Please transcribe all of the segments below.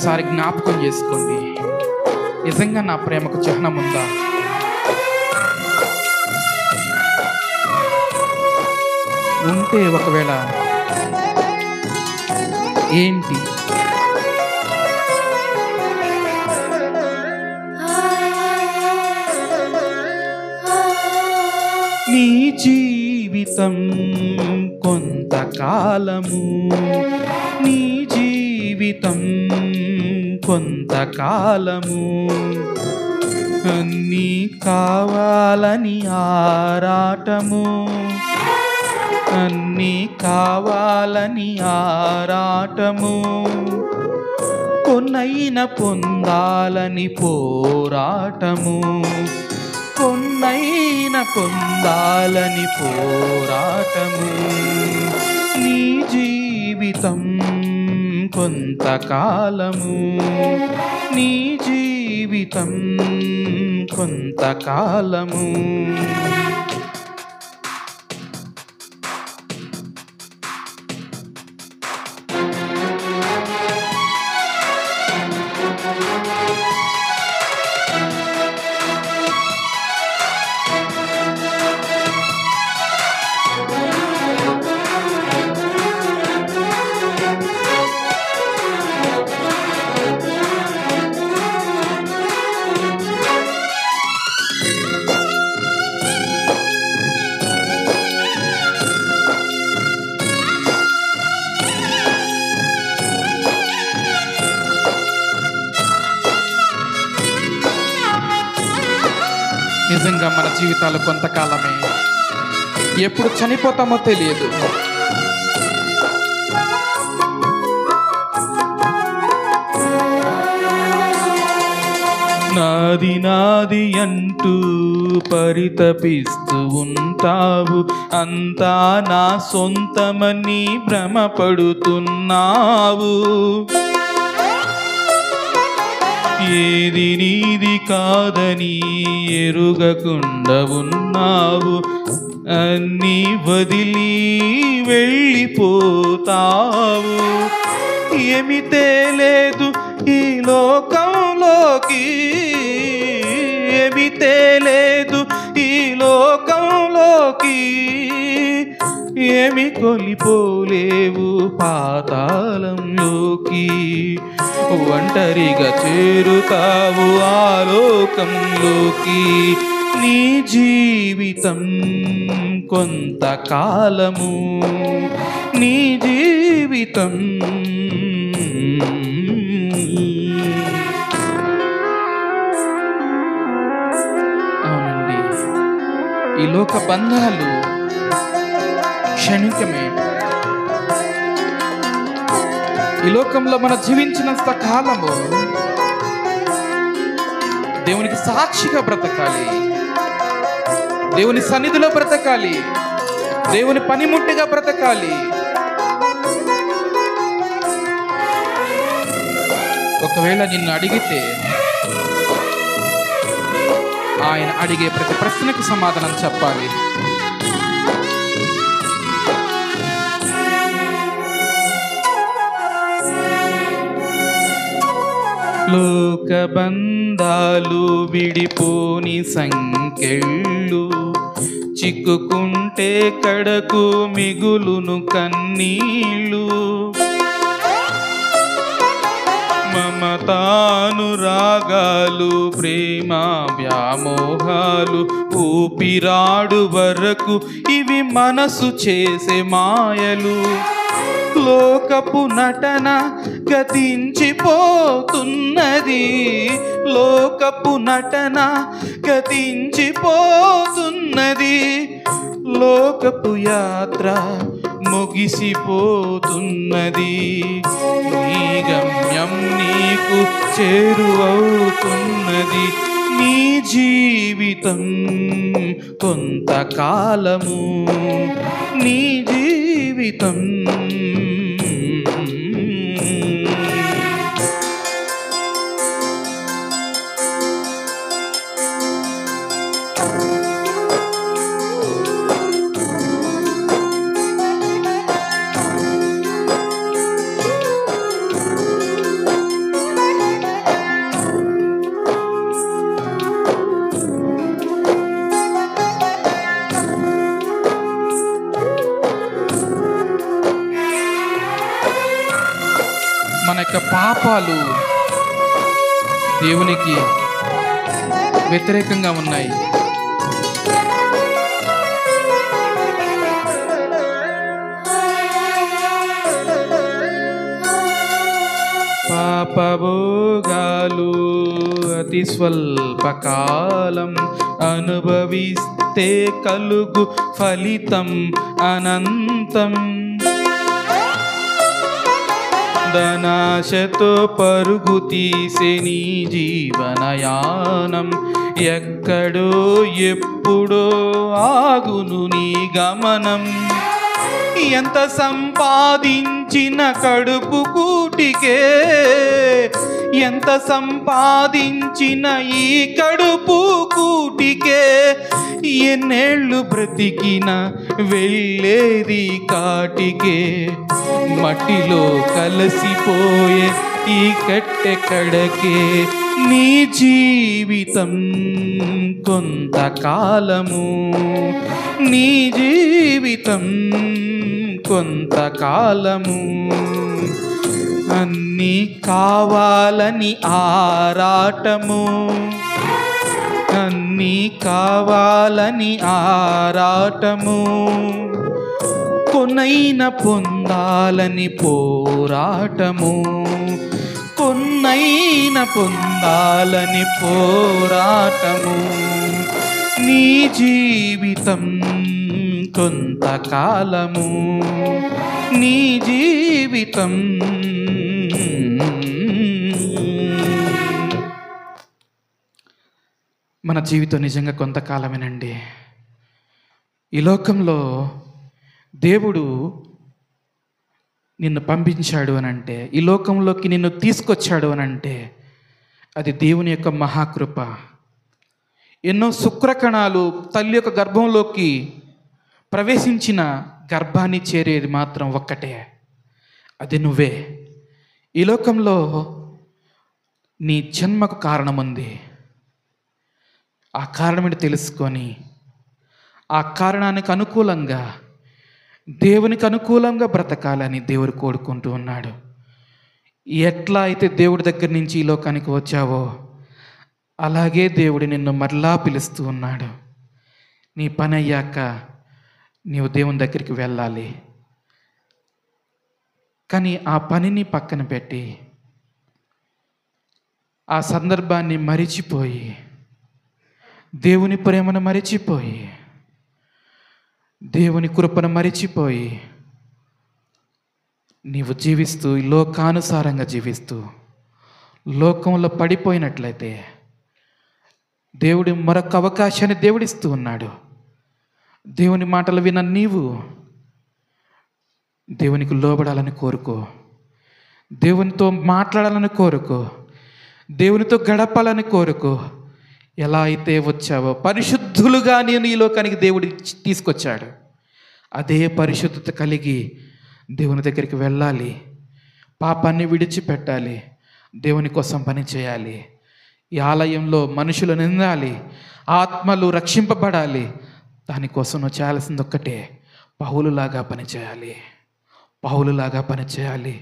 ఒక్కసారి జ్ఞాపకం చేసుకోండి. నిజంగా నా ప్రేమకు చిహ్నం ఉందా? ఉంటే ఒకవేళ ఏంటి? నీ జీవితం కొంతకాలము, నీ జీవితం కొంతకాలము, అన్నీ కావాలని ఆరాటము, అన్నీ కావాలని ఆరాటము, కొన్నైన పొందాలని పోరాటము, కొన్నైన పొందాలని పోరాటము. నీ జీవితం కొంతకాలము, నీ జీవితం కొంతకాలము. నిజంగా మన జీవితాలు కొంతకాలమే, ఎప్పుడు చనిపోతామో తెలియదు. నాది నాది అంటూ పరితపిస్తూ ఉంటావు, అంతా నా సొంతమని భ్రమపడుతున్నావు. ఏది నీది కాదని ఎరుగకుండా ఉన్నావు, అన్నీ వదిలి వెళ్ళిపోతావు. ఏమి తేలేదు ఈ లోకంలోకి, ఏమి తేలేదు ఈ లోకంలోకి, ఏమి కొలిపోలేవు పాతాళంలోకి. ఒంటరిగా చేరుతావు ఆలోకంలోకి. నీ జీవితం కొంతకాలము, నీ జీవితం. అవునండి, ఈ లోక బంధాలు క్షణికమే. ఈ లోకంలో మనం జీవించినంత కాలము దేవునికి సాక్షిగా బ్రతకాలి, దేవుని సన్నిధిలో బ్రతకాలి, దేవుని పనిముట్టిగా బ్రతకాలి. ఒకవేళ నిన్ను అడిగితే ఆయన అడిగే ప్రతి ప్రశ్నకు సమాధానం చెప్పాలి. లోక బంధాలు విడిపోని సంకెళ్ళు, చిక్కుకుంటే కడకు మిగులును కన్నీళ్ళు. మమతానురాగాలు ప్రేమ వ్యామోహాలు ఊపిరాడు వరకు ఇవి మనసు చేసే మాయలు. లోకపు నటన గతించిపోతున్నది, లోకపు నటన గతించిపోతున్నది. లోకపు యాత్ర ముగిసిపోతున్నది, నీ గమ్యం నీకు చేరువవుతున్నది. నీ జీవితం కొంతకాలము, నీ జీవితం. పాపాలు దేవునికి వ్యతిరేకంగా ఉన్నాయి. పాపభోగాలు అతి స్వల్పకాలం అనుభవిస్తే కలుగు ఫలితం అనంతం. ధనాశతో పరుగు తీసే నీ జీవనయానం ఎక్కడో ఎప్పుడో ఆగును నీ గమనం. ఎంత సంపాదించిన కడుపు కూటికే, ఎంత సంపాదించిన ఈ కడుపు కూటికే, ఎన్నేళ్ళు బ్రతికిన వెళ్ళేది కాటికే. మట్టిలో కలిసిపోయే ఈ కట్టెక్కడకే. నీ జీవితం కొంతకాలము, నీ జీవితం కొంతకాలము. అన్నీ కావాలని ఆరాటము, అన్నీ కావాలని ఆరాటము. కొన్నైన పొందాలని పోరాటము, కొన్నైన పొందాలని పోరాటము. నీ జీవితం కొంతకాలము, నీ జీవితం. మన జీవితం నిజంగా కొంతకాలమేనండి. ఈ లోకంలో దేవుడు నిన్ను పంపించాడు అని అంటే, ఈ లోకంలోకి నిన్ను తీసుకొచ్చాడు అని అంటే, అది దేవుని యొక్క మహాకృప. ఎన్నో శుక్రకణాలు తల్లి యొక్క గర్భంలోకి ప్రవేశించిన గర్భాన్ని చేరేది మాత్రం ఒక్కటే, అది నువ్వే. ఈ లోకంలో నీ జన్మకు కారణం ఉంది. ఆ కారణమేంటి తెలుసుకొని ఆ కారణానికి అనుకూలంగా, దేవునికి అనుకూలంగా బ్రతకాలని దేవుడు కోరుకుంటూ ఉన్నాడు. ఎట్లా అయితే దేవుడి దగ్గర నుంచి ఈ లోకానికి వచ్చావో అలాగే దేవుడు నిన్ను మరలా పిలుస్తూ ఉన్నాడు. నీ పని అయ్యాక నీవు దేవుని దగ్గరికి వెళ్ళాలి. కానీ ఆ పనిని పక్కన పెట్టి, ఆ సందర్భాన్ని మరిచిపోయి, దేవుని ప్రేమను మరిచిపోయి, దేవుని కృపను మరిచిపోయి నీవు జీవిస్తూ లోకానుసారంగా జీవిస్తూ లోకంలో పడిపోయినట్లయితే దేవుడి మరొక అవకాశాన్ని దేవుడిస్తూ ఉన్నాడు. దేవుని మాటలు విన్న నీవు దేవునికి లోబడాలని కోరుకో, దేవునితో మాట్లాడాలని కోరుకో, దేవునితో గడపాలని కోరుకో. ఎలా అయితే వచ్చావో పరిశుద్ధులుగా నేను ఈ లోకానికి దేవుడు తీసుకొచ్చాడు, అదే పరిశుద్ధత కలిగి దేవుని దగ్గరికి వెళ్ళాలి. పాపాన్ని విడిచిపెట్టాలి, దేవుని కోసం పని చేయాలి. ఈ ఆలయంలో మనుషులు నిందాలి, ఆత్మలు రక్షింపబడాలి. దానికోసం నువ్వు చేయాల్సింది ఒక్కటే, పౌలులాగా పనిచేయాలి, పౌలులాగా పనిచేయాలి.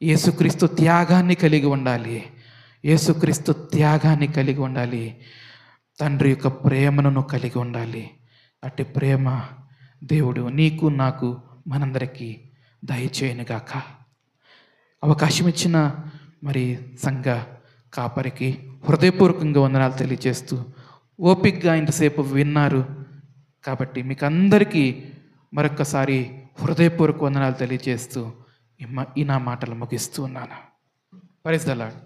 యేసుక్రీస్తు త్యాగాన్ని కలిగి ఉండాలి, యేసుక్రీస్తు త్యాగాన్ని కలిగి ఉండాలి. తండ్రి యొక్క ప్రేమను నువ్వు కలిగి ఉండాలి. అట్టి ప్రేమ దేవుడు నీకు నాకు మనందరికీ దయచేయనుగాక. అవకాశం ఇచ్చిన మరి సంఘ కాపరికి హృదయపూర్వకంగా వందనాలు తెలియజేస్తూ, ఓపికగా ఇంతసేపు విన్నారు కాబట్టి మీకు అందరికీ మరొక్కసారి హృదయపూర్వక వందనాలు తెలియజేస్తూ ఈ నా మాటలు ముగిస్తూ ఉన్నాను. Praise the lord.